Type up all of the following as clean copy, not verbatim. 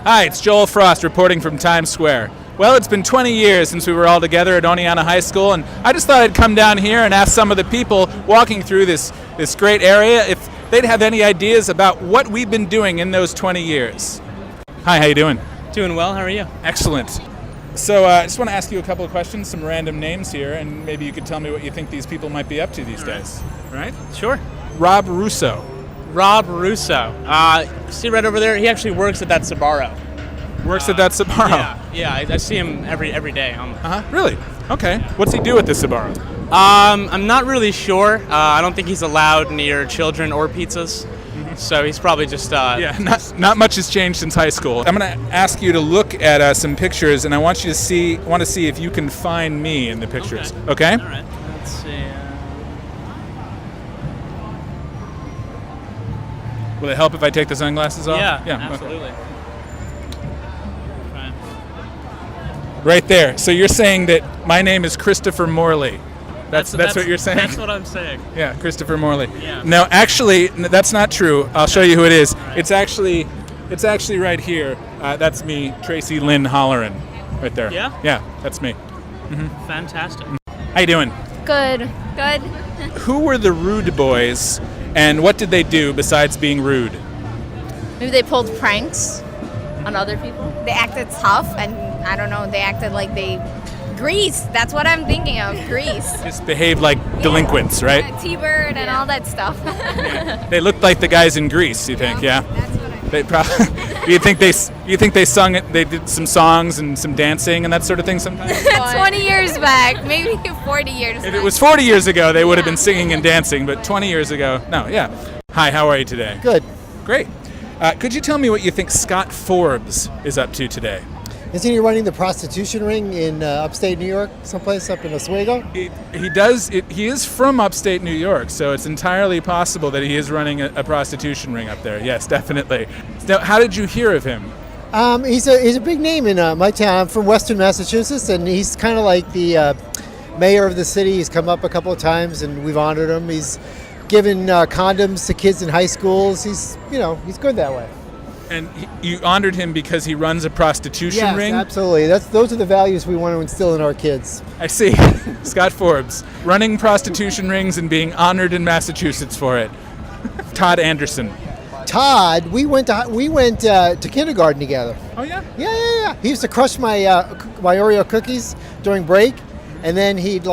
Hi, it's Joel Frost reporting from Times Square. Well, it's been 20 years since we were all together at Oneonta High School, and I just thought I'd come down here and ask some of the people walking through this great area if they'd have any ideas about what we've been doing in those 20 years. Hi, how you doing? Doing well, how are you? Excellent. So I just want to ask you a couple of questions, some random names here, and maybe you could tell me what you think these people might be up to these days. All right? Sure. Rob Russo. Rob Russo. See right over there? He actually works at that Sbarro. Works at that Sbarro? Yeah, I see him every day. Really? Okay. What's he do at the Sbarro? I'm not really sure. I don't think he's allowed near children or pizzas. So he's probably just... not much has changed since high school. I'm going to ask you to look at some pictures, and I want you to see if you can find me in the pictures. Okay? All right. Let's see. Will it help if I take the sunglasses off? Yeah, absolutely. Okay. Right there. So you're saying that my name is Christopher Morley. That's what you're saying? That's what I'm saying. Yeah, Christopher Morley. Yeah. No, actually, that's not true. I'll show you who it is. Right. It's actually right here. That's me, Tracy Lynn Holleran, right there. Yeah? Yeah, that's me. Fantastic. How you doing? Good. Who were the Rude Boys, and what did they do besides being rude? Maybe they pulled pranks on other people. They acted tough, and I don't know, they acted like Grease. That's what I'm thinking of, Grease. Just behaved like delinquents, right? Yeah, T-Bird and all that stuff. They looked like the guys in Grease. You think? Yeah. That's what I They probably. You think they sung it? They did some songs and some dancing and that sort of thing sometimes. 20 years back, maybe 40 years back. If it was 40 years ago, they would have been singing and dancing, but 20 years ago, no. Yeah. Hi, how are you today? Good. Great. Could you tell me what you think Scott Forbes is up to today? Isn't he running the prostitution ring in upstate New York, someplace up in Oswego? He does. He is from upstate New York, so it's entirely possible that he is running a prostitution ring up there. Yes, definitely. Now, how did you hear of him? He's a big name in my town. I'm from Western Massachusetts, and he's kind of like the mayor of the city. He's come up a couple of times, and we've honored him. He's given condoms to kids in high schools. He's good that way. And you honored him because he runs a prostitution ring? Yes, absolutely. Those are the values we want to instill in our kids. I see. Scott Forbes, running prostitution rings and being honored in Massachusetts for it. Todd Anderson. Todd, we went to kindergarten together. Oh, yeah? Yeah. He used to crush my Oreo cookies during break, and then he'd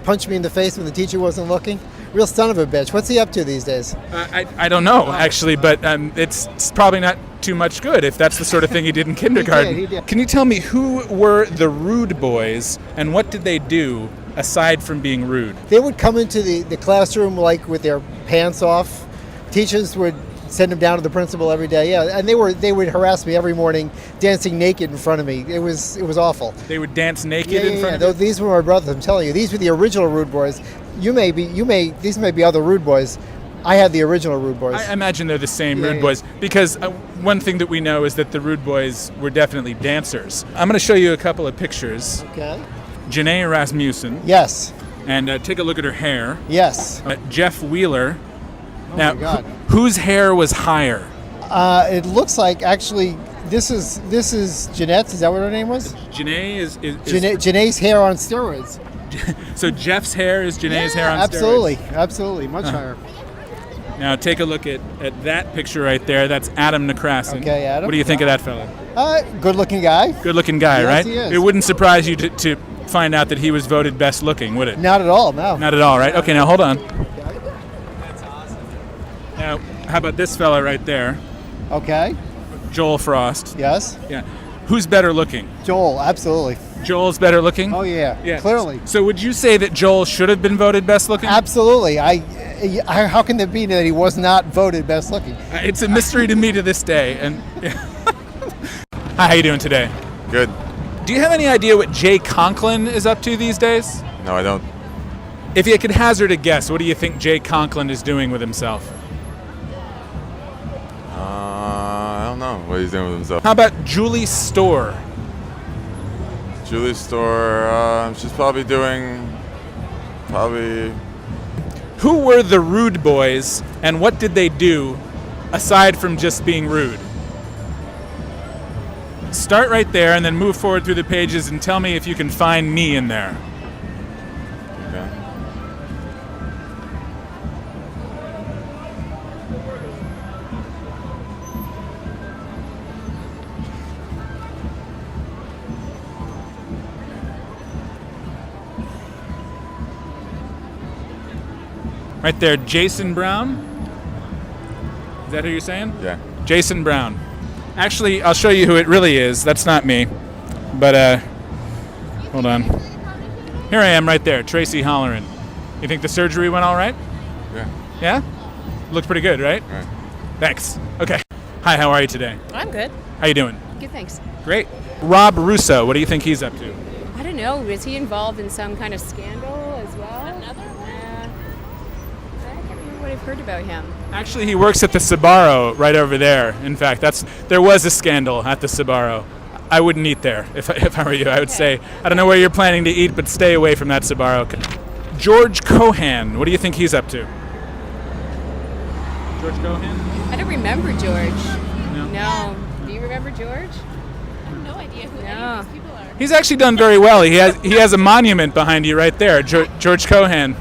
punch me in the face when the teacher wasn't looking. Real son of a bitch. What's he up to these days? I don't know, actually, but it's probably not too much good if that's the sort of thing he did in kindergarten. He did. Can you tell me who were the Rude Boys and what did they do aside from being rude? They would come into the classroom with their pants off. Teachers would send them down to the principal every day. Yeah, and they would harass me every morning, dancing naked in front of me. It was awful. They would dance naked in front of you? These were my brothers. I'm telling you, these were the original Rude Boys. These may be other Rude Boys. I had the original Rude Boys. I imagine they're the same Rude Boys because one thing that we know is that the Rude Boys were definitely dancers. I'm going to show you a couple of pictures. Okay. Janae Rasmussen. Yes. And take a look at her hair. Yes. Jeff Wheeler. Oh now, my God. Whose hair was higher? It looks like actually this is Jeanette's. Is that what her name was? Janae is Janae's hair on steroids. So Jeff's hair is Janae's hair on steroids? steroids? Absolutely, much higher. Now take a look at that picture right there. That's Adam Nekrasin. Okay, Adam. What do you think of that fella? Good-looking guy. Good-looking guy, Yes, right? he is. It wouldn't surprise you to find out that he was voted best looking, would it? Not at all, no. Not at all, right? Okay, now hold on. Now, how about this fella right there? Okay. Joel Frost. Yes. Yeah. Who's better looking? Joel, absolutely. Joel's better looking? Oh yeah. Clearly. So would you say that Joel should have been voted best looking? Absolutely. How can it be that he was not voted best looking? It's a mystery to me to this day. And Hi, how you doing today? Good. Do you have any idea what Jay Conklin is up to these days? No, I don't. If you could hazard a guess, what do you think Jay Conklin is doing with himself? I don't know what he's doing with himself. How about Julie Storr? Julie Storr, she's probably Who were the Rude Boys, and what did they do aside from just being rude? start right there and then move forward through the pages and tell me if you can find me in there. Okay. Right there, Jason Brown. Is that who you're saying? Yeah. Jason Brown. Actually, I'll show you who it really is. That's not me. But, hold on. Here I am right there, Tracy Holleran. You think the surgery went all right? Yeah. Yeah? Looked pretty good, right? Right. Thanks. Okay. Hi, how are you today? I'm good. How you doing? Good, thanks. Great. Rob Russo, what do you think he's up to? I don't know. Is he involved in some kind of scandal as well? Another one? I can't remember what I've heard about him. Actually, he works at the Sbarro right over there. In fact, there was a scandal at the Sbarro. I wouldn't eat there if I were you. I would say, I don't know where you're planning to eat, but stay away from that Sbarro. George Cohan, what do you think he's up to? George Cohan? I don't remember George. No. No. Do you remember George? I have no idea who any of these people are. He's actually done very well. He has a monument behind you right there, George Cohan.